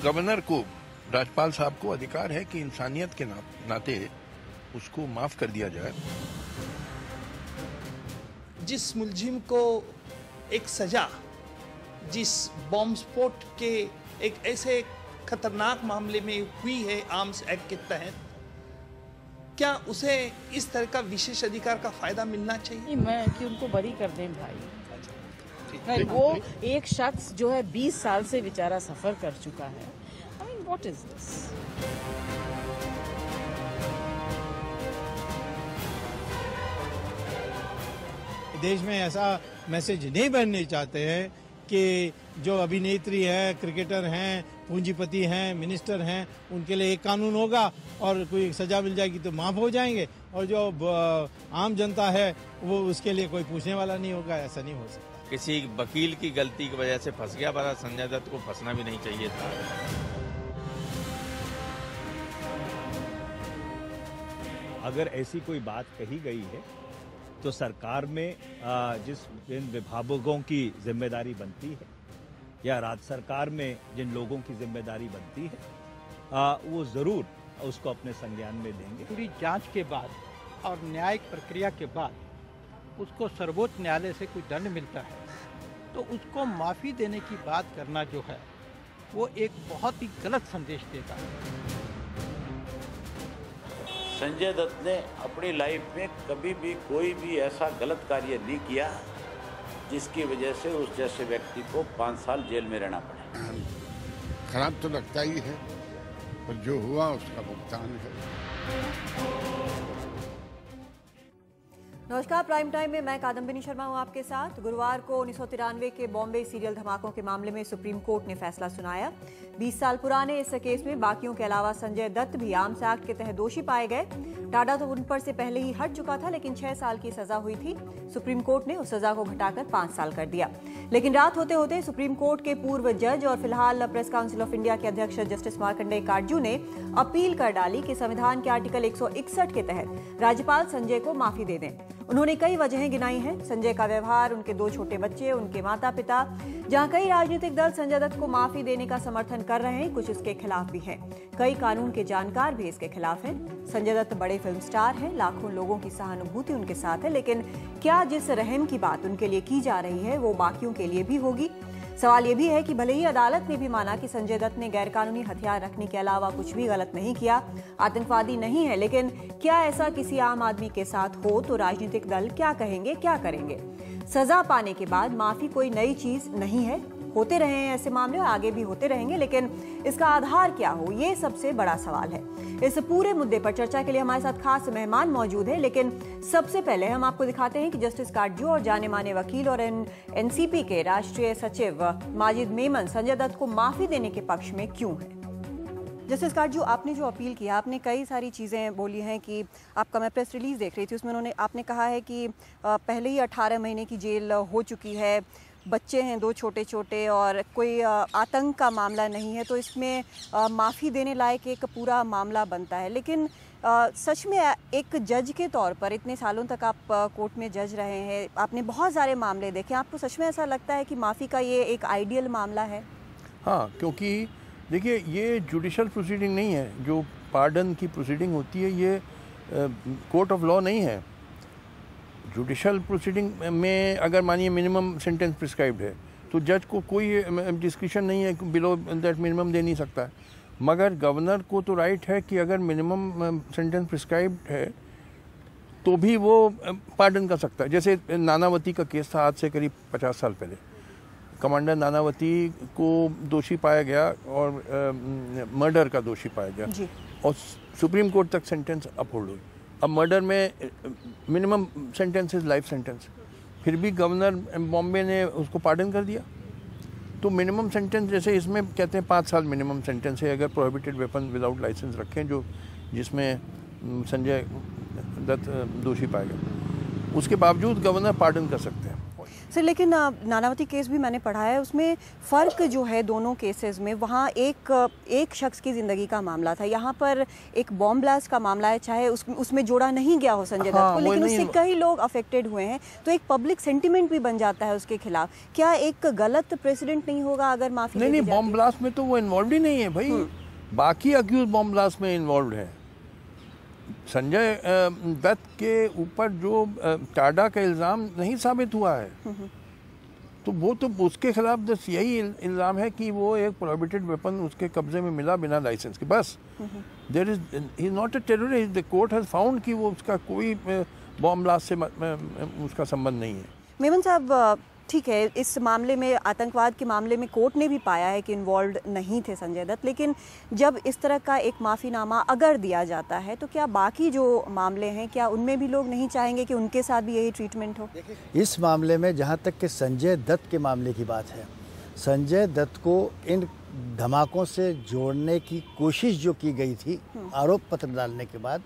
Governor को, राज्यपाल साहब को अधिकार है कि इंसानियत के नाते उसको माफ कर दिया जाए। जिस मुलजिम को एक सजा, जिस बॉम्ब स्फोट के एक ऐसे खतरनाक मामले में हुई है आर्म्स एक्ट के तहत, क्या उसे इस तरह का विशेष अधिकार का फायदा मिलना चाहिए? मैं कि उनको बरी कर दें भाई। नहीं, वो एक शख्स जो है 20 साल से बेचारा सफर कर चुका है। I mean what is this? देश में ऐसा मैसेज नहीं बनने चाहते हैं कि जो अभिनेत्री है, क्रिकेटर हैं, पूंजीपति हैं, मिनिस्टर हैं, उनके लिए एक कानून होगा और कोई सजा मिल जाएगी तो माफ हो जाएंगे, और जो आम जनता है वो उसके लिए कोई पूछने वाला नहीं होगा। ऐसा नहीं हो सकता। किसी वकील की गलती की वजह से फंस गया, पर संजय दत्त को फंसना भी नहीं चाहिए था। अगर ऐसी कोई बात कही गई है तो सरकार में जिस इन विभागों की जिम्मेदारी बनती है या राज्य सरकार में जिन लोगों की जिम्मेदारी बनती है वो जरूर उसको अपने संज्ञान में लेंगे। पूरी जांच के बाद और न्यायिक प्रक्रिया के बाद उसको सर्वोच्च न्यायालय से कोई दंड मिलता है तो उसको माफी देने की बात करना जो है वो एक बहुत ही गलत संदेश देता है। संजय दत्त ने अपनी लाइफ में कभी भी कोई भी ऐसा गलत कार्य नहीं किया जिसकी वजह से उस जैसे व्यक्ति को 5 साल जेल में रहना पड़े। खराब तो लगता ही है, पर जो हुआ उसका भुगतान है। नमस्कार, प्राइम टाइम में मैं कादम्बिनी शर्मा हूं आपके साथ। गुरुवार को 1993 के बॉम्बे सीरियल धमाकों के मामले में सुप्रीम कोर्ट ने फैसला सुनाया। 20 साल पुराने इस केस में बाकियों के अलावा संजय दत्त भी आर्म्स एक्ट के तहत दोषी पाए गए। टाडा तो उन पर से पहले ही हट चुका था, लेकिन 6 साल की सजा हुई थी। सुप्रीम कोर्ट ने उस सजा को घटाकर 5 साल कर दिया। लेकिन रात होते होते सुप्रीम कोर्ट के पूर्व जज और फिलहाल प्रेस काउंसिल ऑफ इंडिया के अध्यक्ष जस्टिस मार्कंडेय काटजू ने अपील कर डाली कि संविधान के आर्टिकल 161 के तहत राज्यपाल संजय को माफी दे दें। उन्होंने कई वजहें गिनाई हैं। संजय का व्यवहार, उनके 2 छोटे बच्चे, उनके माता पिता। जहां कई राजनीतिक दल संजय दत्त को माफी देने का समर्थन कर रहे हैं, कुछ इसके खिलाफ भी हैं। कई कानून के जानकार भी इसके खिलाफ हैं। संजय दत्त बड़े फिल्म स्टार हैं, लाखों लोगों की सहानुभूति उनके साथ है, लेकिन क्या जिस रहम की बात उनके लिए की जा रही है वो बाकियों के लिए भी होगी? सवाल ये भी है कि भले ही अदालत ने भी माना कि संजय दत्त ने गैरकानूनी हथियार रखने के अलावा कुछ भी गलत नहीं किया, आतंकवादी नहीं है, लेकिन क्या ऐसा किसी आम आदमी के साथ हो तो राजनीतिक दल क्या कहेंगे, क्या करेंगे? सजा पाने के बाद माफी कोई नई चीज नहीं है। होते रहे हैं ऐसे मामले और आगे भी होते रहेंगे, लेकिन इसका आधार क्या हो, ये सबसे बड़ा सवाल है। इस पूरे मुद्दे पर चर्चा के लिए हमारे साथ खास मेहमान मौजूद हैं, लेकिन सबसे पहले हम आपको दिखाते हैं कि जस्टिस काटजू और जाने माने वकील और एनसीपी के राष्ट्रीय सचिव माजिद मेमन संजय दत्त को माफी देने के पक्ष में क्यों है। जस्टिस काटजू, आपने जो अपील किया, आपने कई सारी चीज़ें बोली हैं कि आपका, मैं प्रेस रिलीज देख रही थी, उसमें आपने कहा है कि पहले ही 18 महीने की जेल हो चुकी है, बच्चे हैं 2 छोटे छोटे और कोई आतंक का मामला नहीं है, तो इसमें माफ़ी देने लायक एक पूरा मामला बनता है। लेकिन सच में एक जज के तौर पर इतने सालों तक आप कोर्ट में जज रहे हैं, आपने बहुत सारे मामले देखे, आपको सच में ऐसा लगता है कि माफ़ी का ये एक आइडियल मामला है? हाँ, क्योंकि देखिए ये जुडिशल प्रोसीडिंग नहीं है। जो पार्डन की प्रोसीडिंग होती है ये कोर्ट ऑफ लॉ नहीं है। जुडिशल प्रोसीडिंग में अगर मानिए मिनिमम सेंटेंस प्रिस्क्राइब्ड है तो जज को कोई डिस्क्रिप्शन नहीं है, बिलो दैट मिनिमम दे नहीं सकता है। मगर गवर्नर को तो राइट है कि अगर मिनिमम सेंटेंस प्रिस्क्राइब्ड है तो भी वो पार्डन कर सकता है। जैसे नानावती का केस था आज से करीब 50 साल पहले। कमांडर नानावती को दोषी पाया गया और मर्डर का दोषी पाया गया और सुप्रीम कोर्ट तक सेंटेंस अपहोल्ड हुई। अब मर्डर में minimum sentence is life sentence, फिर भी गवर्नर बॉम्बे ने उसको पार्डन कर दिया। तो मिनिमम सेंटेंस जैसे इसमें कहते हैं 5 साल मिनिमम सेंटेंस है अगर प्रोहिबिटेड वेपन विदाउट लाइसेंस रखें, जो जिसमें संजय दत्त दोषी पाया गया, उसके बावजूद गवर्नर पार्डन कर सकते हैं। सर लेकिन नानावती केस भी मैंने पढ़ा है, उसमें फ़र्क जो है दोनों केसेस में, वहाँ एक शख्स की ज़िंदगी का मामला था, यहाँ पर एक बॉम्ब ब्लास्ट का मामला है, चाहे उसमें जोड़ा नहीं गया हो संजय दत्त को, लेकिन उससे कई लोग अफेक्टेड हुए हैं, तो एक पब्लिक सेंटिमेंट भी बन जाता है उसके खिलाफ। क्या एक गलत प्रेसिडेंट नहीं होगा अगर माफी? नहीं, बॉम्ब ब्लास्ट में तो वो इन्वॉल्व ही नहीं है भाई, बाकी अक्यूज बॉम्ब ब्लास्ट में इन्वॉल्व है। संजय दत्त के ऊपर जो टाडा का इल्ज़ाम नहीं साबित हुआ है, तो वो तो उसके खिलाफ बस यही इल्ज़ाम है कि वो एक प्रोहिबिटेड वेपन उसके कब्जे में मिला बिना लाइसेंस के, बस। There is he not a terrorist, the court has found कि वो उसका कोई बॉम्ब ब्लास्ट से उसका संबंध नहीं है। मेमन साहब, ठीक है, इस मामले में, आतंकवाद के मामले में कोर्ट ने भी पाया है कि इन्वॉल्व नहीं थे संजय दत्त, लेकिन जब इस तरह का एक माफ़ीनामा अगर दिया जाता है तो क्या बाकी जो मामले हैं, क्या उनमें भी लोग नहीं चाहेंगे कि उनके साथ भी यही ट्रीटमेंट हो? इस मामले में जहाँ तक कि संजय दत्त के मामले की बात है, संजय दत्त को इन धमाकों से जोड़ने की कोशिश जो की गई थी आरोप पत्र डालने के बाद,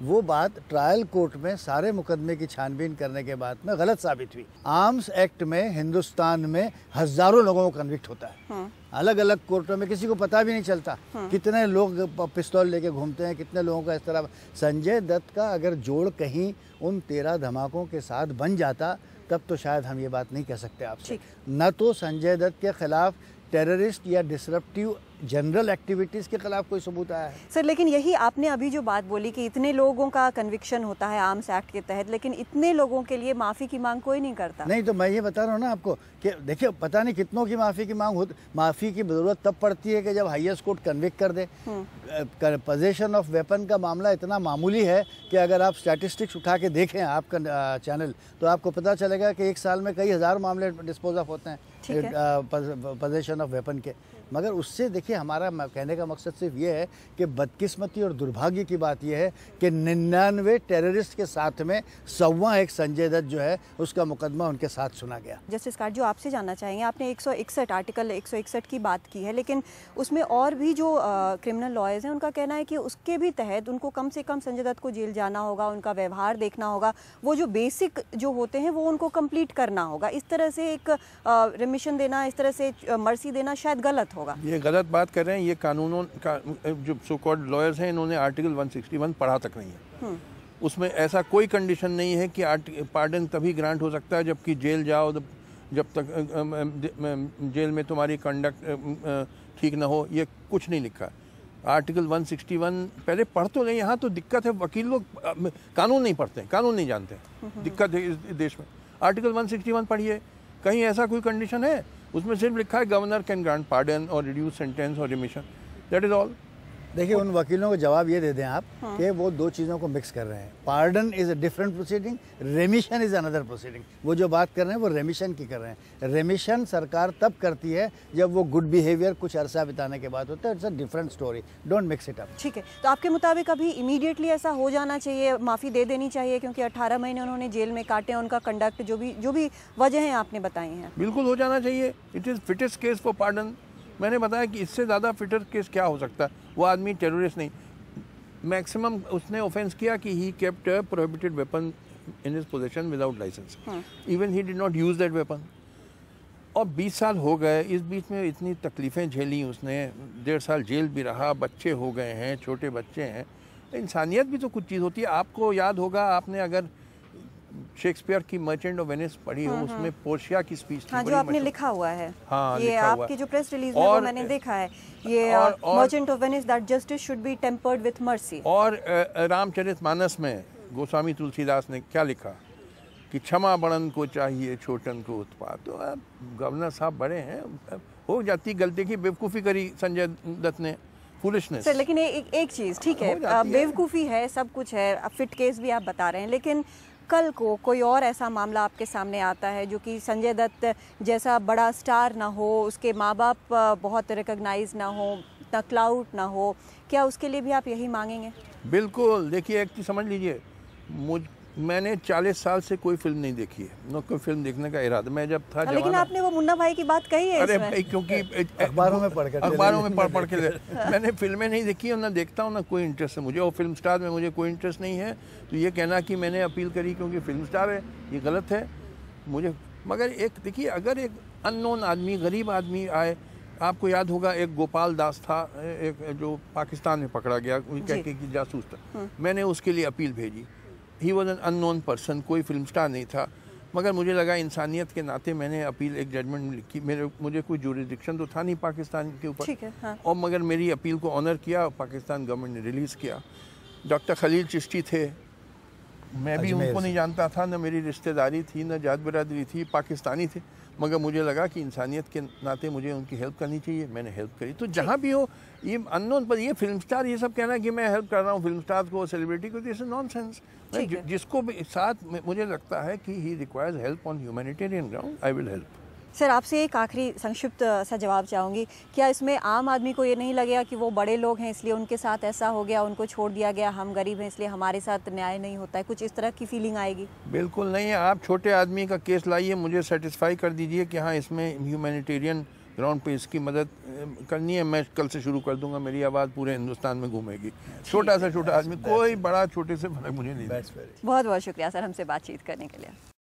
वो बात ट्रायल कोर्ट में सारे मुकदमे की छानबीन करने के बाद में गलत साबित हुई। आर्म्स एक्ट में हिंदुस्तान में हजारों लोगों को कन्विक्ट होता है, अलग अलग कोर्टों में किसी को पता भी नहीं चलता कितने लोग पिस्तौल लेके घूमते हैं, कितने लोगों का इस तरह। संजय दत्त का अगर जोड़ कहीं उन 13 धमाकों के साथ बन जाता तब तो शायद हम ये बात नहीं कह सकते आपसे। न तो संजय दत्त के खिलाफ टेररिस्ट या डिसरप्टिव जनरल एक्टिविटीज़ के खिलाफ कोई सबूत आया है। सर लेकिन यही आपने अभी जो बात बोली कि इतने लोगों का कन्विक्शन होता है आर्म्स एक्ट के तहत, लेकिन इतने लोगों के लिए माफ़ी की मांग कोई नहीं करता। नहीं, तो मैं ये बता रहा हूँ ना आपको कि देखिए, पता नहीं कितनों की माफ़ी की मांग होती। माफ़ी की ज़रूरत तब पड़ती है कि जब हाईएस्ट कोर्ट कन्विक्ट कर दे। पोजेशन ऑफ वेपन का मामला इतना मामूली है कि अगर आप स्टैटिस्टिक्स उठा के देखें आपका चैनल, तो आपको पता चलेगा कि एक साल में कई हज़ार मामले डिस्पोज ऑफ होते हैं पोजेशन ऑफ वेपन के। मगर उससे देखिए, हमारा कहने का मकसद सिर्फ ये है कि बदकिस्मती और दुर्भाग्य की बात यह है कि 99 टेररिस्ट के साथ में 100वां एक संजय दत्त जो है उसका मुकदमा उनके साथ सुना गया। जस्टिस कार्ड, जो आपसे जानना चाहेंगे, आपने 161 आर्टिकल 161 की बात की है, लेकिन उसमें और भी जो क्रिमिनल लॉयर्स हैं उनका कहना है कि उसके भी तहत उनको कम से कम संजय दत्त को जेल जाना होगा, उनका व्यवहार देखना होगा, वो जो बेसिक जो होते हैं वो उनको कंप्लीट करना होगा। इस तरह से एक रिमिशन देना, इस तरह से मर्सी देना शायद गलत होगा। ये गलत बात कर रहे हैं। ये कानूनों का जो सो कॉल्ड लॉयर्स हैं, इन्होंने आर्टिकल 161 पढ़ा तक नहीं है। उसमें ऐसा कोई कंडीशन नहीं है कि पार्डन तभी ग्रांट हो सकता है जबकि जेल जाओ, जब तक जेल में तुम्हारी कंडक्ट ठीक ना हो, ये कुछ नहीं लिखा। आर्टिकल 161 पहले पढ़ तो नहीं, यहाँ तो दिक्कत है, वकील लोग कानून नहीं पढ़ते, कानून नहीं जानते, दिक्कत है इस देश में। आर्टिकल 161 पढ़िए, कहीं ऐसा कोई कंडीशन है? उसमें सिर्फ लिखा है गवर्नर कैन ग्रांट पार्डन और रिड्यूस सेंटेंस और रिमिशन, दैट इज ऑल। देखिए, उन वकीलों को जवाब ये दे दें आप कि वो दो चीज़ों को मिक्स कर रहे हैं। Pardon is a different proceeding, रेमिशन is another proceeding. वो जो बात कर रहे हैं वो रेमिशन की कर रहे हैं। रेमिशन सरकार तब करती है जब वो गुड बिहेवियर कुछ अरसा बिताने के बाद होता है। It's a different story, don't mix it up. ठीक है, तो आपके मुताबिक अभी इमीडिएटली ऐसा हो जाना चाहिए, माफ़ी दे देनी चाहिए, क्योंकि 18 महीने उन्होंने जेल में काटे, उनका कंडक्ट जो भी वजह आपने बताई हैं, बिल्कुल हो जाना चाहिए। It is fittest case for pardon. मैंने बताया कि इससे ज़्यादा फिटर केस क्या हो सकता है? वो आदमी टेररिस्ट नहीं, मैक्सिमम उसने ऑफेंस किया कि he kept a prohibited weapon in his position without licence, even he did not use that weapon. और 20 साल हो गए, इस बीच में इतनी तकलीफ़ें झेली उसने, 1.5 साल जेल भी रहा, बच्चे हो गए हैं, छोटे बच्चे हैं। इंसानियत भी तो कुछ चीज़ होती है। आपको याद होगा, आपने अगर शेक्सपियर की मर्चेंट ऑफ वेनिस पढ़ी हो, उसमें पोर्शिया की स्पीच थी, जो आपने लिखा हुआ है। हाँ, ये आपकी जो प्रेस रिलीज में वो मैंने देखा है, ये merchant of Venice, that justice should be tempered with mercy. और रामचरितमानस में गोस्वामी तुलसीदास ने क्या लिखा कि क्षमा बड़न को चाहिए, छोटन को उत्पात। तो गवर्नर साहब बड़े हैं, हो जाती गलती की, बेवकूफ़ी करी संजय दत्त ने, फूलिशनेस। सर लेकिन एक चीज़, ठीक है, बेवकूफ़ी है, सब कुछ है, फिट केस भी आप बता रहे हैं, लेकिन कल को कोई और ऐसा मामला आपके सामने आता है जो कि संजय दत्त जैसा बड़ा स्टार ना हो, उसके माँ बाप बहुत रिकॉग्नाइज ना हो, ना क्लाउड ना हो, क्या उसके लिए भी आप यही मांगेंगे? बिल्कुल। देखिए, एक चीज़ समझ लीजिए, मैंने 40 साल से कोई फिल्म नहीं देखी है, न कोई फिल्म देखने का इरादा। मैं जब था, लेकिन आपने वो मुन्ना भाई की बात कही है। अरे भाई, क्योंकि अखबारों में पढ़ के मैंने फिल्में नहीं देखी और ना देखता हूँ, ना कोई इंटरेस्ट है मुझे, और फिल्म स्टार में मुझे कोई इंटरेस्ट नहीं है। तो ये कहना कि मैंने अपील करी क्योंकि फिल्म स्टार है, ये गलत है। मुझे मगर एक देखिए, अगर एक अननोन आदमी, गरीब आदमी आए, आपको याद होगा एक गोपाल दास था, एक जो पाकिस्तान में पकड़ा गया कह के कि जासूस था, मैंने उसके लिए अपील भेजी। He was an unknown person, कोई फिल्म स्टार नहीं था, मगर मुझे लगा इंसानियत के नाते मैंने अपील एक जजमेंट में लिखी। मुझे कोई जुरिडिक्शन तो था नहीं पाकिस्तान के ऊपर, हाँ। और मगर मेरी अपील को ऑनर किया, पाकिस्तान गवर्नमेंट ने रिलीज़ किया। डॉक्टर खलील चिश्ती थे, मैं भी उनको नहीं जानता था, न मेरी रिश्तेदारी थी, न जात बिरादरी थी, पाकिस्तानी थे, मगर मुझे लगा कि इंसानियत के नाते मुझे उनकी हेल्प करनी चाहिए, मैंने हेल्प करी। तो जहाँ भी हो, ये अननोन पर ये फिल्म स्टार ये सब कहना कि मैं हेल्प कर रहा हूँ फिल्म स्टार को, सेलिब्रिटी को, दिस इज नॉनसेंस। जिसको भी साथ मुझे लगता है कि he requires help on humanitarian ground, I will help. Sir, आपसे एक आखिरी संक्षिप्त सा जवाब चाहूँगी, क्या इसमें आम आदमी को ये नहीं लगेगा कि वो बड़े लोग हैं इसलिए उनके साथ ऐसा हो गया, उनको छोड़ दिया गया, हम गरीब हैं इसलिए हमारे साथ न्याय नहीं होता है, कुछ इस तरह की फीलिंग आएगी? बिल्कुल नहीं, आप छोटे आदमी का केस लाइए, मुझे सेटिस्फाई कर दीजिए कि हाँ इसमें ह्यूमैनिटेरियन ग्राउंड पे इसकी मदद करनी है, मैं कल से शुरू कर दूंगा, मेरी आवाज़ पूरे हिंदुस्तान में घूमेगी। छोटा सा छोटा आदमी, कोई बड़ा छोटे से फर्क मुझे नहीं। बहुत बहुत शुक्रिया सर हमसे बातचीत करने के लिए।